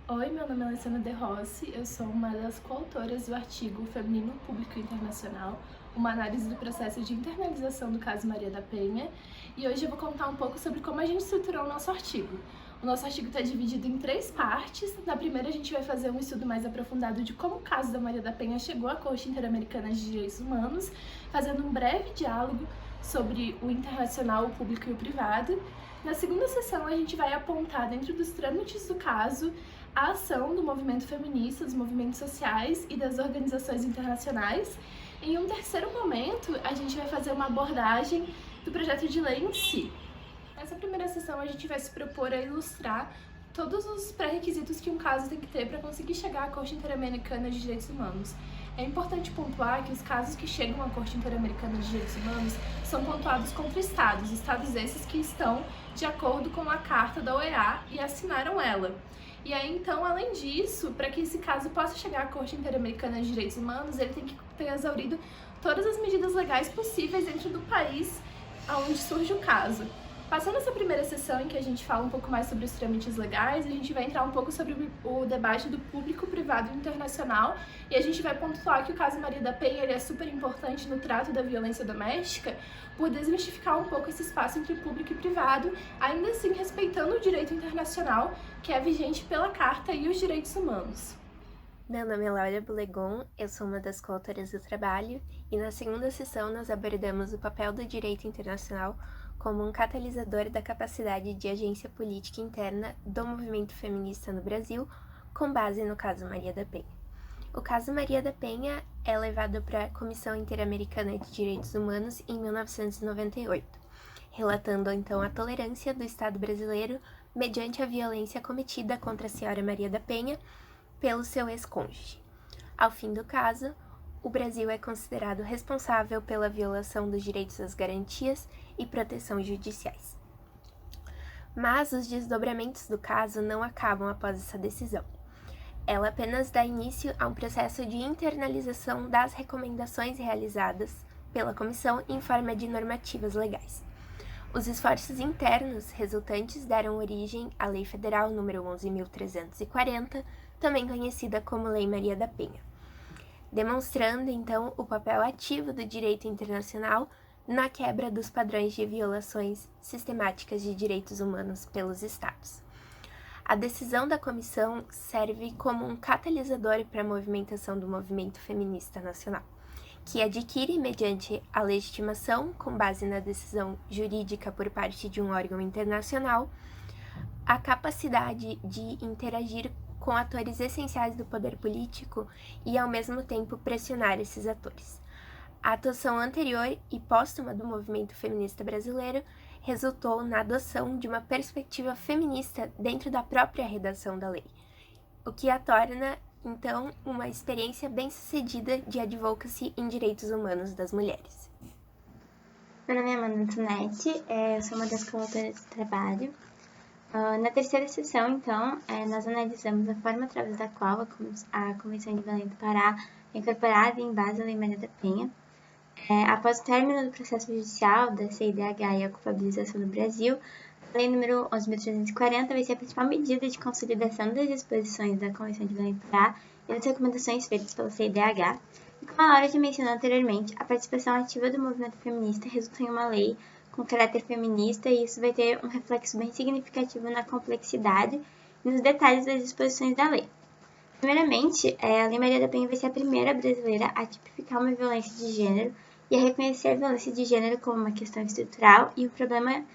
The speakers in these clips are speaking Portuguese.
Oi, meu nome é Alessandra De Rossi, eu sou uma das coautoras do artigo Feminino Público Internacional, uma análise do processo de internalização do caso Maria da Penha, e hoje eu vou contar um pouco sobre como a gente estruturou o nosso artigo. O nosso artigo está dividido em 3 partes. Na primeira, a gente vai fazer um estudo mais aprofundado de como o caso da Maria da Penha chegou à Corte Interamericana de Direitos Humanos, fazendo um breve diálogo sobre o internacional, o público e o privado. Na segunda sessão, a gente vai apontar, dentro dos trâmites do caso, a ação do movimento feminista, dos movimentos sociais e das organizações internacionais. Em um terceiro momento, a gente vai fazer uma abordagem do projeto de lei em si. Nessa primeira sessão, a gente vai se propor a ilustrar todos os pré-requisitos que um caso tem que ter para conseguir chegar à Corte Interamericana de Direitos Humanos. É importante pontuar que os casos que chegam à Corte Interamericana de Direitos Humanos são pontuados contra estados esses que estão de acordo com a Carta da OEA e assinaram ela. E aí, então, além disso, para que esse caso possa chegar à Corte Interamericana de Direitos Humanos, ele tem que ter exaurido todas as medidas legais possíveis dentro do país onde surge o caso. Passando essa primeira sessão em que a gente fala um pouco mais sobre os trâmites legais, a gente vai entrar um pouco sobre o debate do público, privado e internacional, e a gente vai pontuar que o caso Maria da Penha ele é super importante no trato da violência doméstica, por desmistificar um pouco esse espaço entre público e privado, ainda assim respeitando o direito internacional, que é vigente pela Carta e os direitos humanos. Meu nome é Laura Bulegon, eu sou uma das coautoras do trabalho, e na segunda sessão nós abordamos o papel do direito internacional como um catalisador da capacidade de agência política interna do movimento feminista no Brasil, com base no caso Maria da Penha. O caso Maria da Penha é levado para a Comissão Interamericana de Direitos Humanos em 1998, relatando então a tolerância do Estado brasileiro mediante a violência cometida contra a senhora Maria da Penha pelo seu ex-cônjuge. Ao fim do caso, o Brasil é considerado responsável pela violação dos direitos às garantias e proteção judiciais. Mas os desdobramentos do caso não acabam após essa decisão. Ela apenas dá início a um processo de internalização das recomendações realizadas pela comissão em forma de normativas legais. Os esforços internos resultantes deram origem à Lei Federal nº 11.340, também conhecida como Lei Maria da Penha, demonstrando, então, o papel ativo do direito internacional na quebra dos padrões de violações sistemáticas de direitos humanos pelos Estados. A decisão da comissão serve como um catalisador para a movimentação do movimento feminista nacional, que adquire, mediante a legitimação, com base na decisão jurídica por parte de um órgão internacional, a capacidade de interagir com atores essenciais do poder político e, ao mesmo tempo, pressionar esses atores. A atuação anterior e póstuma do movimento feminista brasileiro resultou na adoção de uma perspectiva feminista dentro da própria redação da lei, o que a torna, então, uma experiência bem-sucedida de advocacy em direitos humanos das mulheres. Meu nome é Amanda Antonetti, eu sou uma das coautoras do trabalho. Na terceira sessão, então, nós analisamos a forma através da qual a Convenção de Belém do Pará é incorporada em base à Lei Maria da Penha. Após o término do processo judicial da CIDH e a culpabilização do Brasil, a Lei nº 11.340 vai ser a principal medida de consolidação das disposições da Convenção de Belém do Pará e das recomendações feitas pela CIDH. E como a Laura já mencionou anteriormente, a participação ativa do movimento feminista resultou em uma lei com caráter feminista, e isso vai ter um reflexo bem significativo na complexidade e nos detalhes das disposições da lei. Primeiramente, a Lei Maria da Penha vai ser a primeira brasileira a tipificar uma violência de gênero e a reconhecer a violência de gênero como uma questão estrutural e um problema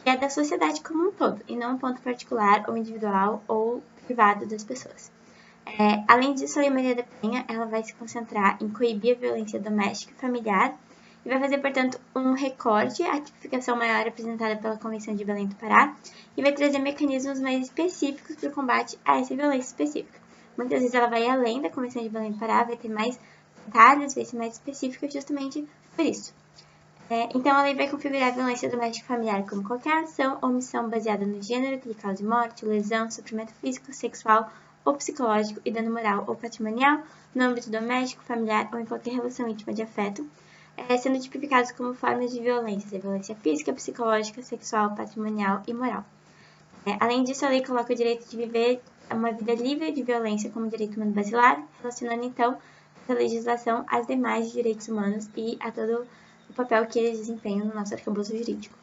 que é da sociedade como um todo, e não um ponto particular ou individual ou privado das pessoas. Além disso, a Lei Maria da Penha ela vai se concentrar em coibir a violência doméstica e familiar, e vai fazer, portanto, um recorte à tipificação maior apresentada pela Convenção de Belém do Pará e vai trazer mecanismos mais específicos para o combate a essa violência específica. Muitas vezes ela vai além da Convenção de Belém do Pará, vai ter mais detalhes, vai ser mais específica justamente por isso. Então, a lei vai configurar a violência doméstica e familiar como qualquer ação ou omissão baseada no gênero que lhe cause morte, lesão, sofrimento físico, sexual ou psicológico e dano moral ou patrimonial no âmbito doméstico, familiar ou em qualquer relação íntima de afeto, sendo tipificados como formas de violência, violência física, psicológica, sexual, patrimonial e moral. Além disso, a lei coloca o direito de viver uma vida livre de violência como direito humano basilar, relacionando então essa legislação às demais direitos humanos e a todo o papel que eles desempenham no nosso arcabouço jurídico.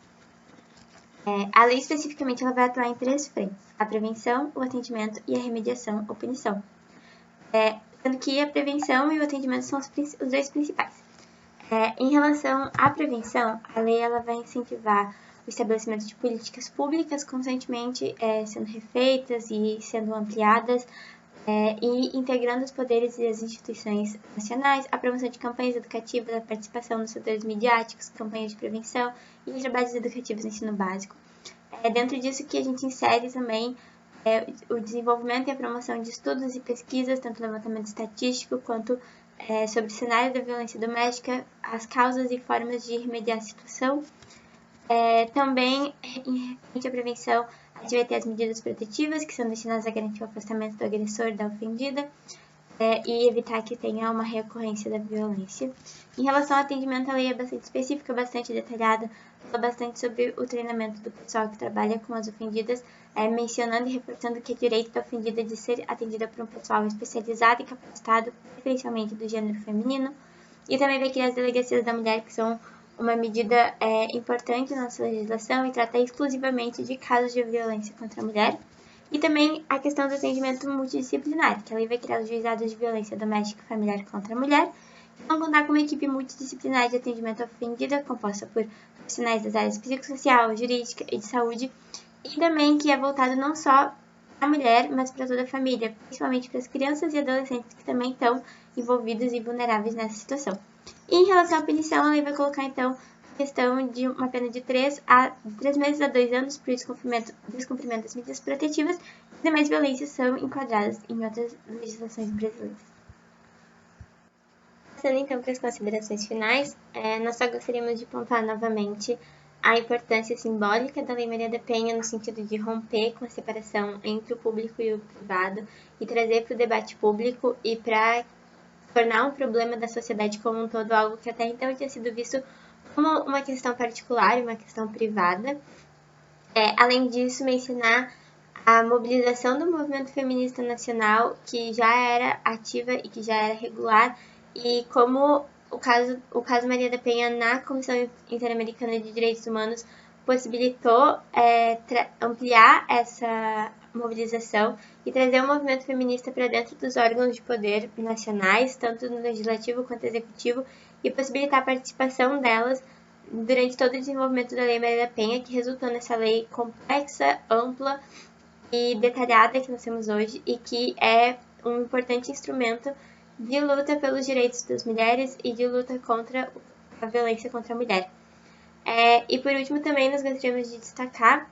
A lei especificamente ela vai atuar em 3 frentes: a prevenção, o atendimento e a remediação ou punição. Sendo que a prevenção e o atendimento são os 2 principais. Em relação à prevenção, a lei ela vai incentivar o estabelecimento de políticas públicas constantemente sendo refeitas e sendo ampliadas, e integrando os poderes e as instituições nacionais, a promoção de campanhas educativas, a participação nos setores midiáticos, campanhas de prevenção e trabalhos educativos no ensino básico. Dentro disso que a gente insere também o desenvolvimento e a promoção de estudos e pesquisas, tanto levantamento estatístico quanto sobre o cenário da violência doméstica, as causas e formas de remediar a situação. Também, em referente à prevenção, a gente vai ter as medidas protetivas, que são destinadas a garantir o afastamento do agressor da ofendida e evitar que tenha uma recorrência da violência. Em relação ao atendimento, a lei é bastante específica, bastante detalhada, fala bastante sobre o treinamento do pessoal que trabalha com as ofendidas, mencionando e reforçando que é direito da ofendida de ser atendida por um pessoal especializado e capacitado, preferencialmente do gênero feminino. E também vai criar as delegacias da mulher, que são uma medida importante na nossa legislação e trata exclusivamente de casos de violência contra a mulher. E também a questão do atendimento multidisciplinar, que a lei vai criar os juizados de violência doméstica e familiar contra a mulher, e vão contar com uma equipe multidisciplinar de atendimento à ofendida, composta por profissionais das áreas psicossocial, jurídica e de saúde, e também que é voltado não só para a mulher, mas para toda a família, principalmente para as crianças e adolescentes que também estão envolvidos e vulneráveis nessa situação. E em relação à punição, a lei vai colocar então a questão de uma pena de 3 meses a 2 anos por descumprimento das medidas protetivas, e demais violências são enquadradas em outras legislações brasileiras. Passando então para as considerações finais, nós só gostaríamos de pontuar novamente a importância simbólica da Lei Maria da Penha no sentido de romper com a separação entre o público e o privado e trazer para o debate público e para tornar um problema da sociedade como um todo algo que até então tinha sido visto como uma questão particular e uma questão privada. Além disso, mencionar a mobilização do movimento feminista nacional, que já era ativa e que já era regular, e como o caso Maria da Penha na Comissão Interamericana de Direitos Humanos possibilitou ampliar essa mobilização e trazer o movimento feminista para dentro dos órgãos de poder nacionais, tanto no legislativo quanto no executivo, e possibilitar a participação delas durante todo o desenvolvimento da Lei Maria da Penha, que resultou nessa lei complexa, ampla e detalhada que nós temos hoje, e que é um importante instrumento de luta pelos direitos das mulheres e de luta contra a violência contra a mulher. E por último também nós gostaríamos de destacar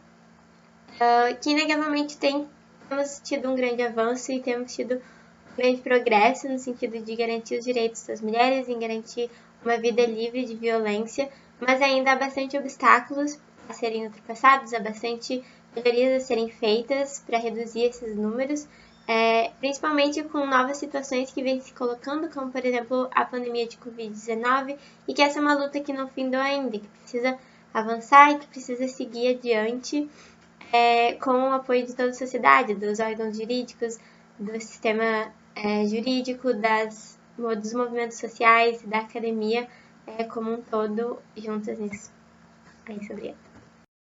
que inegavelmente temos tido um grande avanço e temos tido um grande progresso no sentido de garantir os direitos das mulheres, em garantir uma vida livre de violência, mas ainda há bastante obstáculos a serem ultrapassados, há bastante melhorias a serem feitas para reduzir esses números, principalmente com novas situações que vêm se colocando, como por exemplo a pandemia de Covid-19, e que essa é uma luta que não findou ainda, que precisa avançar e que precisa seguir adiante com o apoio de toda a sociedade, dos órgãos jurídicos, do sistema jurídico, dos movimentos sociais, da academia como um todo, juntas nisso. É isso, obrigada.